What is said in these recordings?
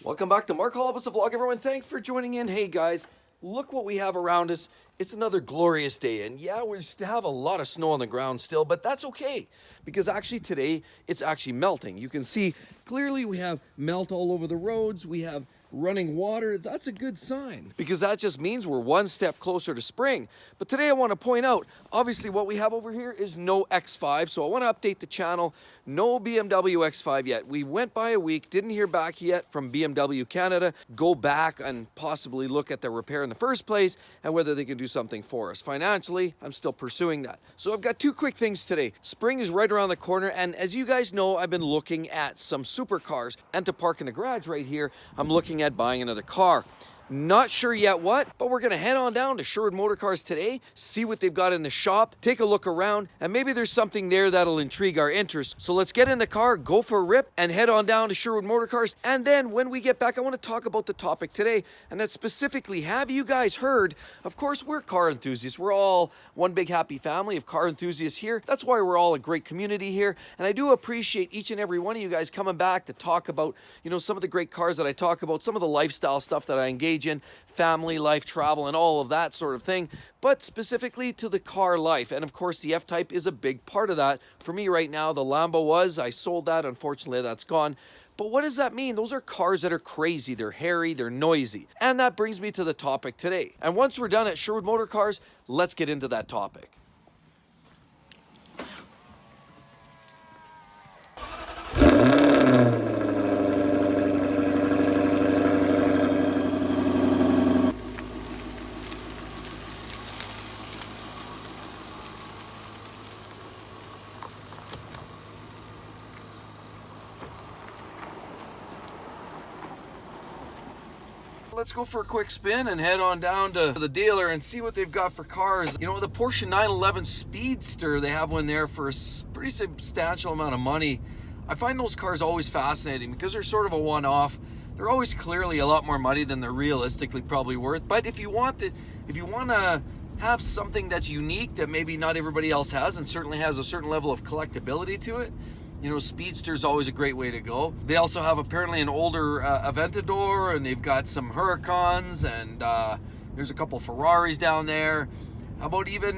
Welcome back to Mark Holopus Vlog, everyone. Thanks for joining in. Hey guys, look what we have around us. It's another glorious day, and yeah, we have a lot of snow on the ground still, but that's okay, because actually today it's actually melting. You can see clearly we have melt all over the roads. We have running water. That's a good sign, because that just means we're one step closer to spring. But today I want to point out, obviously what we have over here is no X5, so I want to update the channel. No BMW X5 yet. We went by a week, didn't hear back yet from BMW Canada. Go back and possibly look at the repair in the first place and whether they can do something for us. Financially, I'm still pursuing that. So I've got two quick things today. Spring is right around the corner, and as you guys know, I've been looking at some supercars, and to park in the garage right here, I'm looking at buying another car. Not sure yet what, but we're gonna head on down to Sherwood Motor Cars today, see what they've got in the shop, take a look around, and maybe there's something there that'll intrigue our interest. So let's get in the car, go for a rip, and head on down to Sherwood Motor Cars. And then when we get back, I want to talk about the topic today, and that's specifically, have you guys heard? Of course, we're car enthusiasts. We're all one big happy family of car enthusiasts here. That's why we're all a great community here, and I do appreciate each and every one of you guys coming back to talk about, you know, some of the great cars that I talk about, some of the lifestyle stuff that I engage in, family life, travel, and all of that sort of thing, but specifically to the car life. And of course, the F Type is a big part of that. For me right now, the Lambo was, I sold that, unfortunately that's gone. But what does that mean? Those are cars that are crazy, they're hairy, they're noisy. And that brings me to the topic today. And once we're done at Sherwood Motor Cars, let's get into that topic. Let's go for a quick spin and head on down to the dealer and see what they've got for cars. You know, the Porsche 911 Speedster, they have one there for a pretty substantial amount of money. I find those cars always fascinating because they're sort of a one-off. They're always clearly a lot more money than they're realistically probably worth. But if you want to have something that's unique that maybe not everybody else has, and certainly has a certain level of collectability to it, you know, Speedster's always a great way to go. They also have apparently an older Aventador, and they've got some Huracans, and there's a couple Ferraris down there. How about even,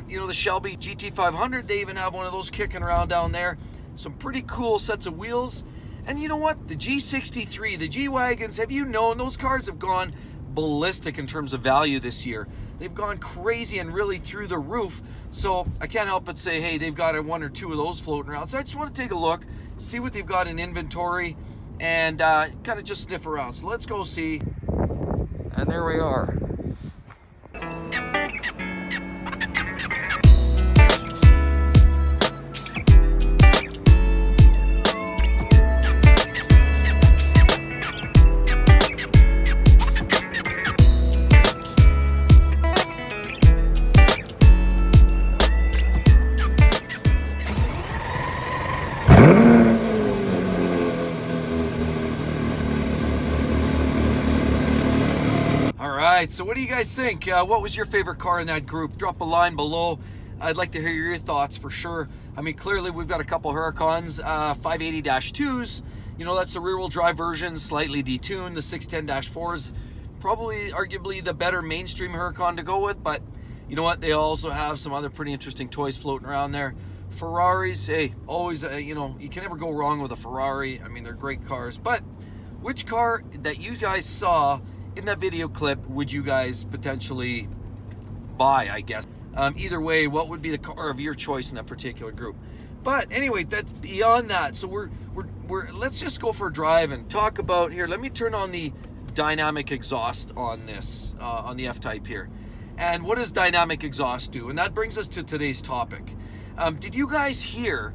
you know, the Shelby GT500? They even have one of those kicking around down there. Some pretty cool sets of wheels. And you know what? The G63, the G-Wagons, have you known those cars have gone ballistic in terms of value this year? They've gone crazy and really through the roof. So I can't help but say, hey, they've got one or two of those floating around. So I just want to take a look, see what they've got in inventory, and kind of just sniff around. So let's go see. And there we are. So what do you guys think? What was your favorite car in that group? Drop a line below. I'd like to hear your thoughts for sure. I mean, clearly we've got a couple Huracans, 580-2s. You know, that's the rear-wheel drive version, slightly detuned. The 610-4s, probably arguably the better mainstream Huracan to go with, but you know what? They also have some other pretty interesting toys floating around there. Ferraris, hey, always, you know, you can never go wrong with a Ferrari. I mean, they're great cars. But which car that you guys saw in that video clip would you guys potentially buy, I guess? Either way, what would be the car of your choice in that particular group? But anyway, that's beyond that. So we're let's just go for a drive and talk about here. Let me turn on the dynamic exhaust on this, on the F Type here. And what does dynamic exhaust do? And that brings us to today's topic. Did you guys hear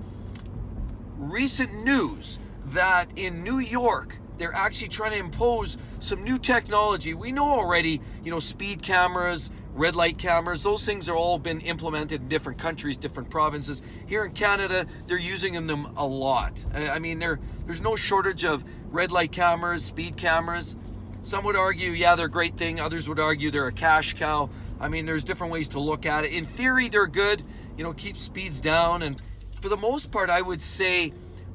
recent news that in New York, they're actually trying to impose some new technology? We know already, you know, speed cameras, red light cameras, those things are all been implemented in different countries, different provinces. Here in Canada, they're using them a lot. I mean, there's no shortage of red light cameras, speed cameras. Some would argue, yeah, they're a great thing. Others would argue they're a cash cow. I mean, there's different ways to look at it. In theory, they're good, you know, keep speeds down. And for the most part, I would say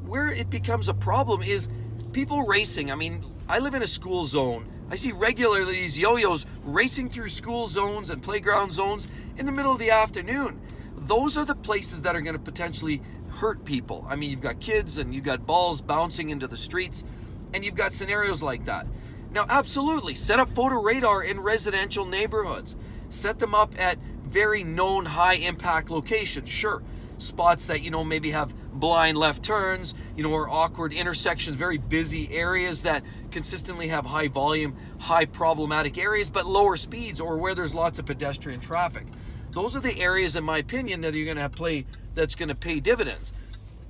where it becomes a problem is people racing. I mean, I live in a school zone. I see regularly these yo-yos racing through school zones and playground zones in the middle of the afternoon. Those are the places that are going to potentially hurt people. I mean, you've got kids and you've got balls bouncing into the streets, and you've got scenarios like that. Now, absolutely, set up photo radar in residential neighborhoods. Set them up at very known high impact locations. Sure, spots that, maybe have blind left turns, or awkward intersections, very busy areas that consistently have high volume, high problematic areas, but lower speeds, or where there's lots of pedestrian traffic. Those are the areas, in my opinion, that you're going to play that's going to pay dividends.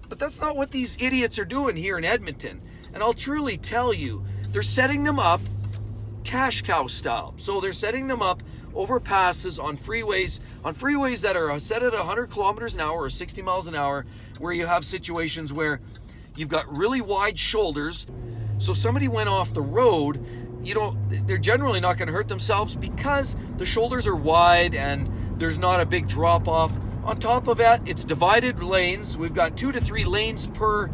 But that's not what these idiots are doing here in Edmonton. And I'll truly tell you, they're setting them up cash cow style. So they're setting them up overpasses on freeways that are set at 100 kilometers an hour or 60 miles an hour, where you have situations where you've got really wide shoulders. So if somebody went off the road, they're generally not going to hurt themselves because the shoulders are wide and there's not a big drop off. On top of that, it's divided lanes. We've got 2 to 3 lanes per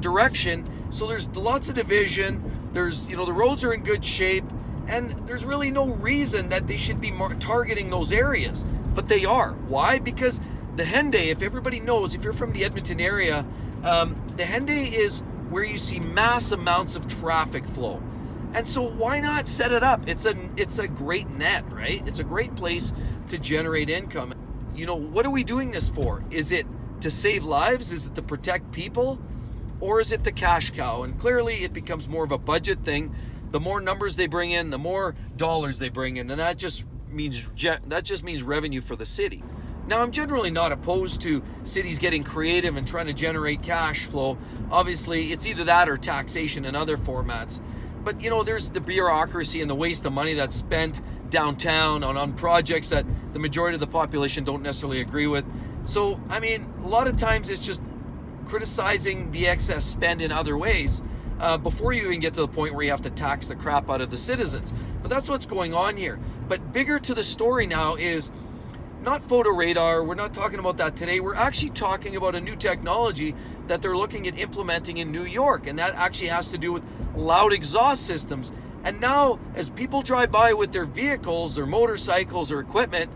direction. So there's lots of division. There's, the roads are in good shape, and there's really no reason that they should be targeting those areas, but they are. Why? Because the Henday, if everybody knows, if you're from the Edmonton area, the Henday is where you see mass amounts of traffic flow. And so why not set it up? It's a great net, right? It's a great place to generate income. What are we doing this for? Is it to save lives? Is it to protect people? Or is it the cash cow? And clearly it becomes more of a budget thing. The more numbers they bring in, the more dollars they bring in, and that just means revenue for the city. Now, I'm generally not opposed to cities getting creative and trying to generate cash flow. Obviously, it's either that or taxation and other formats. But, there's the bureaucracy and the waste of money that's spent downtown on projects that the majority of the population don't necessarily agree with. So, I mean, a lot of times it's just criticizing the excess spend in other ways before you even get to the point where you have to tax the crap out of the citizens. But that's what's going on here. But bigger to the story now is not photo radar. We're not talking about that today. We're actually talking about a new technology that they're looking at implementing in New York, and that actually has to do with loud exhaust systems. And now, as people drive by with their vehicles, their motorcycles or equipment,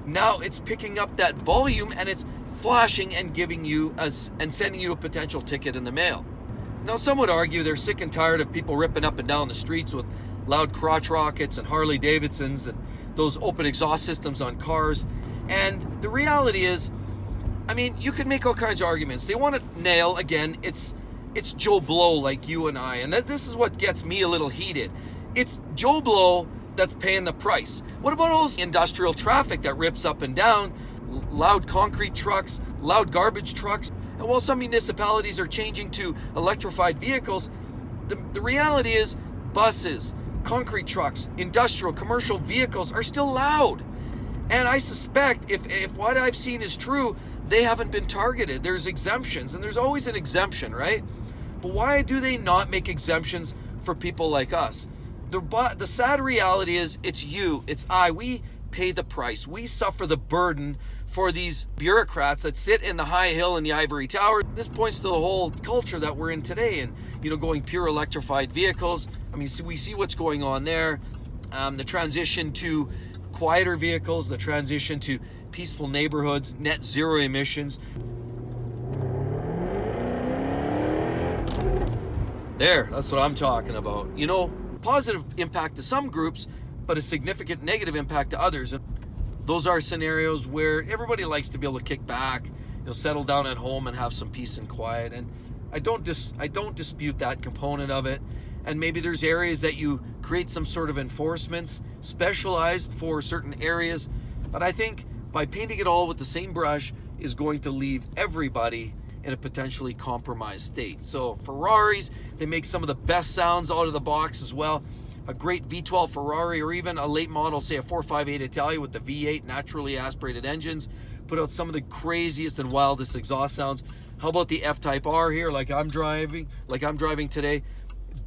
now it's picking up that volume and it's flashing and giving you and sending you a potential ticket in the mail. Now, some would argue they're sick and tired of people ripping up and down the streets with loud crotch rockets and Harley Davidsons and those open exhaust systems on cars. And the reality is, I mean, you can make all kinds of arguments. They want to nail, again, it's Joe Blow like you and I. And this is what gets me a little heated. It's Joe Blow that's paying the price. What about all this industrial traffic that rips up and down, loud concrete trucks, loud garbage trucks? And while some municipalities are changing to electrified vehicles, the reality is buses, concrete trucks, industrial, commercial vehicles are still loud. And I suspect if what I've seen is true, they haven't been targeted. There's exemptions, and there's always an exemption, right? But why do they not make exemptions for people like us? The sad reality is it's I. We pay the price. We suffer the burden for these bureaucrats that sit in the high hill in the ivory tower. This points to the whole culture that we're in today, and going pure electrified vehicles. I mean, we see what's going on there. The transition to quieter vehicles, the transition to peaceful neighborhoods, net zero emissions. That's what I'm talking about. Positive impact to some groups, but a significant negative impact to others. And those are scenarios where everybody likes to be able to kick back, settle down at home and have some peace and quiet. And I don't dispute that component of it. And maybe there's areas that you create some sort of enforcements specialized for certain areas. But I think by painting it all with the same brush is going to leave everybody in a potentially compromised state. So Ferraris, they make some of the best sounds out of the box as well. A great V12 Ferrari, or even a late model, say a 458 Italia with the V8 naturally aspirated engines, put out some of the craziest and wildest exhaust sounds. How about the F Type R here, like I'm driving today?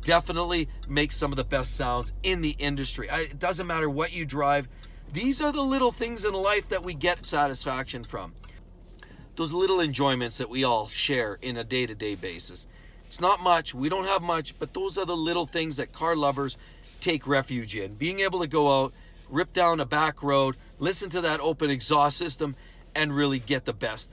Definitely makes some of the best sounds in the industry. It doesn't matter what you drive. These are the little things in life that we get satisfaction from. Those little enjoyments that we all share in a day-to-day basis. It's not much, we don't have much, but those are the little things that car lovers take refuge in. Being able to go out, rip down a back road, listen to that open exhaust system, and really get the best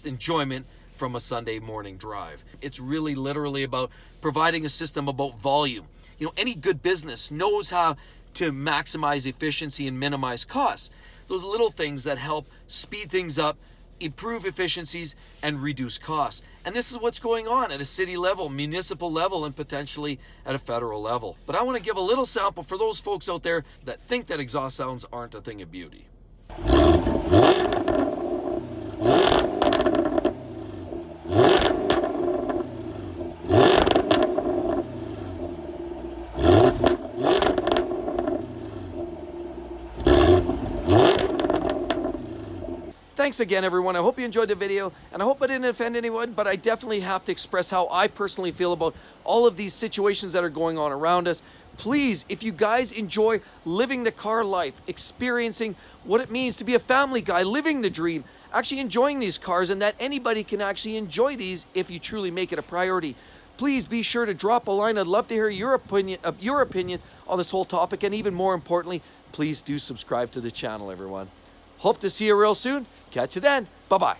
enjoyment from a Sunday morning drive. It's really literally about providing a system about volume. You know, any good business knows how to maximize efficiency and minimize costs. Those little things that help speed things up, improve efficiencies, and reduce costs. And this is what's going on at a city level, municipal level, and potentially at a federal level. But I want to give a little sample for those folks out there that think that exhaust sounds aren't a thing of beauty. Thanks again, everyone. I hope you enjoyed the video, and I hope I didn't offend anyone, but I definitely have to express how I personally feel about all of these situations that are going on around us. Please, if you guys enjoy living the car life, experiencing what it means to be a family guy, living the dream, actually enjoying these cars, and that anybody can actually enjoy these if you truly make it a priority, please be sure to drop a line. I'd love to hear your opinion on this whole topic, and even more importantly, please do subscribe to the channel, everyone. Hope to see you real soon. Catch you then. Bye-bye.